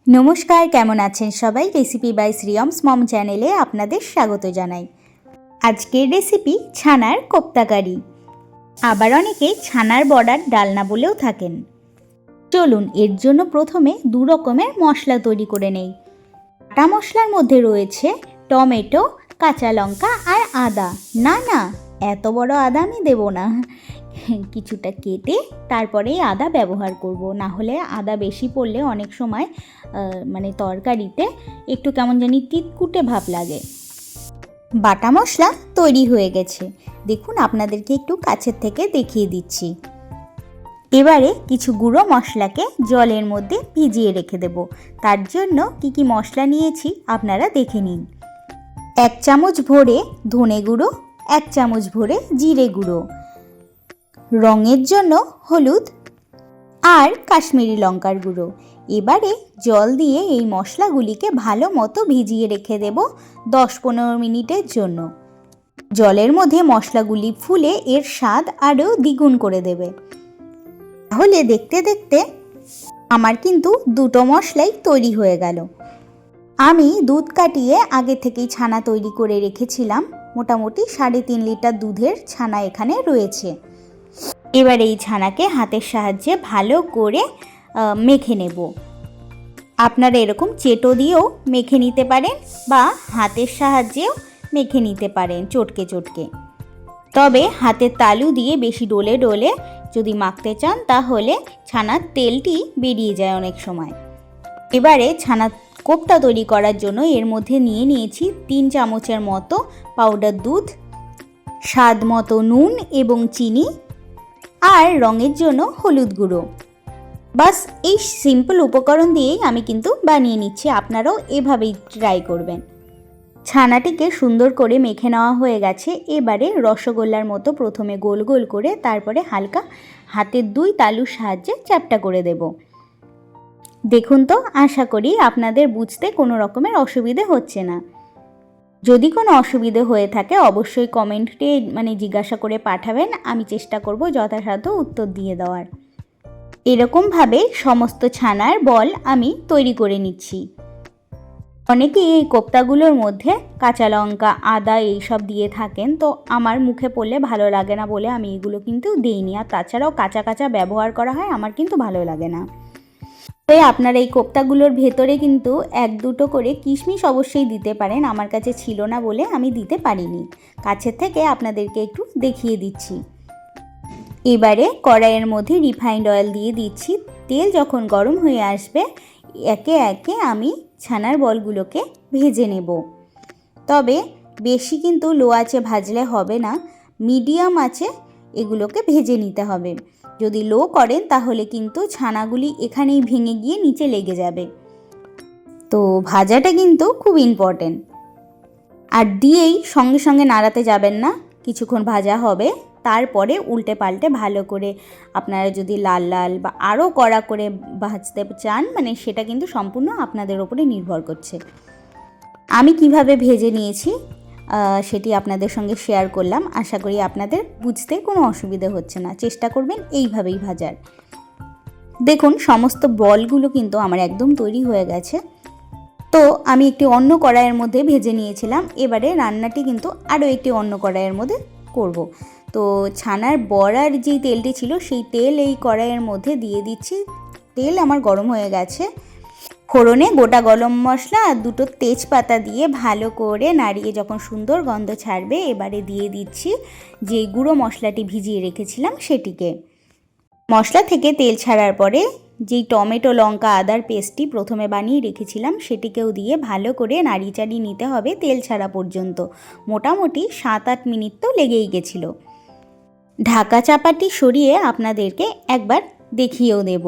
নমস্কার, কেমন আছেন সবাই? রেসিপি বাই শ্রিয়মস মম চ্যানেলে আপনাদের স্বাগত জানাই। আজকের রেসিপি ছানার কোপ্তা কারি। আবার অনেকে ছানার বড়ার ডালনা বলেও থাকেন। চলুন এর জন্য প্রথমে দু রকমের মশলা তৈরি করে নেই। বাটা মশলার মধ্যে রয়েছে টমেটো, কাঁচা লঙ্কা আর আদা। না, এত বড় আদা আমি দেবো না, কিছুটা কেটে তারপরে আদা ব্যবহার করব। না হলে আদা বেশি পড়লে অনেক সময় তরকারিতে একটু কেমন জানি তিতকুটে ভাব লাগে। বাটা মশলা তৈরি হয়ে গেছে, দেখুন আপনাদেরকে একটু কাছের থেকে দেখিয়ে দিচ্ছি। এবারে কিছু গুঁড়ো মশলাকে জলের মধ্যে ভিজিয়ে রেখে দেব। তার জন্য কি মশলা নিয়েছি আপনারা দেখে নিন। 1 চামচ ভরে ধনে গুঁড়ো, 1 চামচ ভরে জিরে গুঁড়ো, রঙের জন্য হলুদ আর কাশ্মীরি লঙ্কার গুঁড়ো। এবারে জল দিয়ে এই মশলাগুলিকে ভালো মতো ভিজিয়ে রেখে দেব 10-15 মিনিটের জন্য। জলের মধ্যে মশলাগুলি ফুলে এর স্বাদ আরও দ্বিগুণ করে দেবে। তাহলে দেখতে দেখতে আমার কিন্তু দুটো মশলাই তৈরি হয়ে গেল। আমি দুধ কাটিয়ে আগে থেকেই ছানা তৈরি করে রেখেছিলাম। মোটামুটি 3.5 লিটার দুধের ছানা এখানে রয়েছে। এবার এই ছানাকে হাতের সাহায্যে ভালো করে মেখে নেব। আপনারা এরকম চেটো দিয়েও মেখে নিতে পারেন বা হাতের সাহায্যেও মেখে নিতে পারেন চটকে চটকে। তবে হাতের তালু দিয়ে বেশি ডলে ডলে যদি মাখতে চান তাহলে ছানার তেলটি বেরিয়ে যায় অনেক সময়। এবারে ছানা কোপ্তা তৈরি করার জন্য এর মধ্যে নিয়েছি 3 চামচের মতো পাউডার দুধ, স্বাদ মতো নুন এবং চিনি আর রঙের জন্য হলুদ গুঁড়ো। বাস এই সিম্পল উপকরণ দিয়েই আমি কিন্তু বানিয়ে নিচ্ছি। আপনারাও এভাবেই ট্রাই করবেন। ছানাটিকে সুন্দর করে মেখে নেওয়া হয়ে গেছে। এবারে রসগোল্লার মতো প্রথমে গোল গোল করে তারপরে হালকা হাতের 2 তালুর সাহায্যে চ্যাপ্টা করে দেব। দেখুন তো, আশা করি আপনাদের বুঝতে কোনো রকমের অসুবিধে হচ্ছে না। যদি কোনো অসুবিধে হয়ে থাকে অবশ্যই কমেন্টে জিজ্ঞাসা করে পাঠাবেন, আমি চেষ্টা করব যথাসাধ্য উত্তর দিয়ে দেওয়ার। এরকমভাবে সমস্ত ছানার বল আমি তৈরি করে নিচ্ছি। অনেকেই এই কোপ্তাগুলোর মধ্যে কাঁচা লঙ্কা, আদা এইসব দিয়ে থাকেন, তো আমার মুখে পড়লে ভালো লাগে না বলে আমি এগুলো কিন্তু দিইনি। আর তাছাড়াও কাঁচা কাঁচা ব্যবহার করা হয়, আমার কিন্তু ভালো লাগে না। তাই আপনারা এই কোপ্তাগুলোর ভেতরে কিন্তু 1-2টো করে কিশমিশ অবশ্যই দিতে পারেন। আমার কাছে ছিল না বলে আমি দিতে পারিনি। কাছের থেকে আপনাদেরকে একটু দেখিয়ে দিচ্ছি। এবারে কড়াইয়ের মধ্যে রিফাইন্ড অয়েল দিয়ে দিচ্ছি। তেল যখন গরম হয়ে আসবে একে একে আমি ছানার বলগুলোকে ভেজে নেব। তবে বেশি কিন্তু লো আঁচে ভাজলে হবে না, মিডিয়াম আঁচে এগুলোকে ভেজে নিতে হবে। যদি লো করেন তাহলে কিন্তু ছানাগুলি এখানেই ভেঙে গিয়ে নিচে লেগে যাবে। তো ভাজাটা কিন্তু খুব ইম্পর্টেন্ট। আর দিয়েই সঙ্গে সঙ্গে নাড়াতে যাবেন না, কিছুক্ষণ ভাজা হবে, তারপরে উল্টে পাল্টে ভালো করে আপনারা যদি লাল লাল বা আরও কড়া করে ভাজতে চান সেটা কিন্তু সম্পূর্ণ আপনাদের ওপরে নির্ভর করছে। আমি কিভাবে ভেজে নিয়েছি সেটি আপনাদের সঙ্গে শেয়ার করলাম। আশা করি আপনাদের বুঝতে কোনো অসুবিধা হচ্ছে না। চেষ্টা করবেন এইভাবেই ভাজার। দেখুন সমস্ত বলগুলো কিন্তু আমার একদম তৈরি হয়ে গেছে। তো আমি একটি অন্য কড়াইয়ের মধ্যে ভেজে নিয়েছিলাম। এবারে রান্নাটি কিন্তু আরও একটি অন্য কড়াইয়ের মধ্যে করব। তো ছানার বড়ার যেই তেলটি ছিল সেই তেল এই কড়াইয়ের মধ্যে দিয়ে দিচ্ছি। তেল আমার গরম হয়ে গেছে। ফোড়নে গোটা গরম মশলা আর 2টো তেজপাতা দিয়ে ভালো করে নাড়িয়ে যখন সুন্দর গন্ধ ছাড়বে এবারে দিয়ে দিচ্ছি যে গুঁড়ো মশলাটি ভিজিয়ে রেখেছিলাম সেটিকে। মশলা থেকে তেল ছাড়ার পরে যেই টমেটো, লঙ্কা, আদার পেস্টটি প্রথমে বানিয়ে রেখেছিলাম সেটিকেও দিয়ে ভালো করে নাড়িয়ে চাড়িয়ে নিতে হবে তেল ছাড়া পর্যন্ত। মোটামুটি 7-8 মিনিট তো লেগেই গেছিলো। ঢাকা চাপাটি সরিয়ে আপনাদেরকে একবার দেখিয়েও দেব।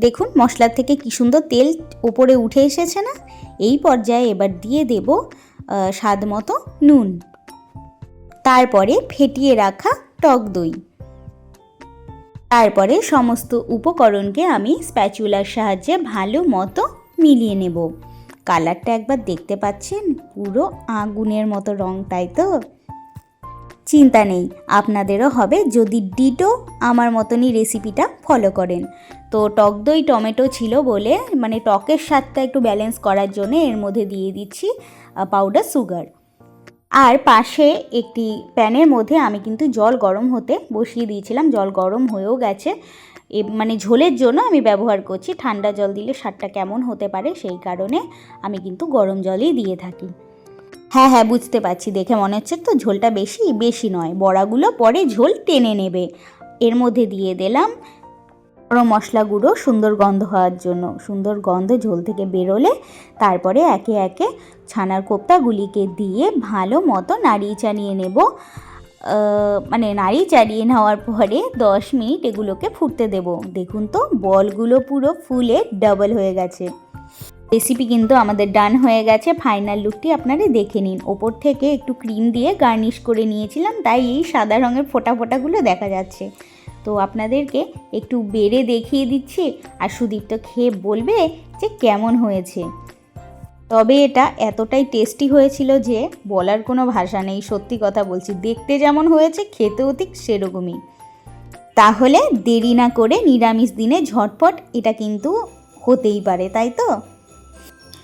দেখুন মশলা থেকে কি সুন্দর তেল ওপরে উঠে এসেছে না? এই পর্যায়ে এবার দিয়ে দেব স্বাদ মতো নুন, তারপরে ফেটিয়ে রাখা টক দই। তারপরে সমস্ত উপকরণকে আমি স্প্যাচুলার সাহায্যে ভালো মতো মিলিয়ে নেব। কালারটা একবার দেখতে পাচ্ছেন, পুরো আগুনের মতো রং, তাই তো? চিন্তা নেই, আপনাদেরও হবে যদি ডিটো আমার মতনই রেসিপিটা ফলো করেন। তো টক দই টমেটো ছিল বলে মানে টকের স্বাদটা একটু ব্যালেন্স করার জন্য এর মধ্যে দিয়ে দিচ্ছি পাউডার সুগার। আর পাশে একটি প্যানের মধ্যে আমি কিন্তু জল গরম হতে বসিয়ে দিয়েছিলাম, জল গরম হয়েও গেছে। মানে ঝোলের জন্য আমি ব্যবহার করছি, ঠান্ডা জল দিলে স্বাদটা কেমন হতে পারে সেই কারণে আমি কিন্তু গরম জলই দিয়ে থাকি। হ্যাঁ হ্যাঁ, বুঝতে পারছি, দেখে মনে হচ্ছে তো ঝোলটা বেশি নয়, বড়াগুলো পরে ঝোল টেনে নেবে। এর মধ্যে দিয়ে দিলাম গরম মশলা গুঁড়ো, সুন্দর গন্ধ হওয়ার জন্য। সুন্দর গন্ধ ঝোল থেকে বেরোলে তারপরে একে একে ছানার কোপ্তাগুলিকে দিয়ে ভালো মতো নাড়িয়ে চাড়িয়ে নেব। মানে নাড়িয়ে চাড়িয়ে নেওয়ার পরে 10 মিনিট এগুলোকে ফুটতে দেব। দেখুন তো বলগুলো পুরো ফুলে ডাবল হয়ে গেছে। রেসিপি কিন্তু আমাদের ডান হয়ে গেছে। ফাইনাল লুকটি আপনারা দেখে নিন। ওপর থেকে একটু ক্রিম দিয়ে গার্নিশ করে নিয়েছিলাম, তাই এই সাদা রঙের ফোঁটা ফোঁটাগুলো দেখা যাচ্ছে। তো আপনাদেরকে একটু বেড়ে দেখিয়ে দিচ্ছি, আর সুদীপ্ত খেয়ে বলবে যে কেমন হয়েছে। তবে এটা এতটাই টেস্টি হয়েছিল যে বলার কোনো ভাষা নেই, সত্যি কথা বলছি। দেখতে যেমন হয়েছে খেতেও ঠিক সেরকমই। তাহলে দেরি না করে নিরামিষ দিনে ঝটপট এটা কিন্তু হতেই পারে, তাই তো?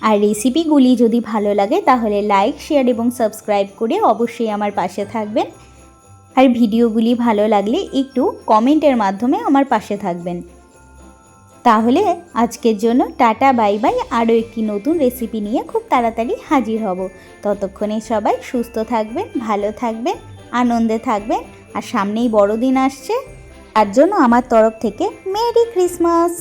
আর রেসিপিগুলি যদি ভালো লাগে তাহলে লাইক, শেয়ার এবং সাবস্ক্রাইব করে অবশ্যই আমার পাশে থাকবেন। আর ভিডিওগুলি ভালো লাগলে একটু কমেন্টের মাধ্যমে আমার পাশে থাকবেন। তাহলে আজকের জন্য টাটা, বাই বাই। আরও একটি নতুন রেসিপি নিয়ে খুব তাড়াতাড়ি হাজির হব। ততক্ষণে সবাই সুস্থ থাকবেন, ভালো থাকবেন, আনন্দে থাকবেন। আর সামনেই বড়দিন আসছে, তার জন্য আমার তরফ থেকে মেরি ক্রিসমাস।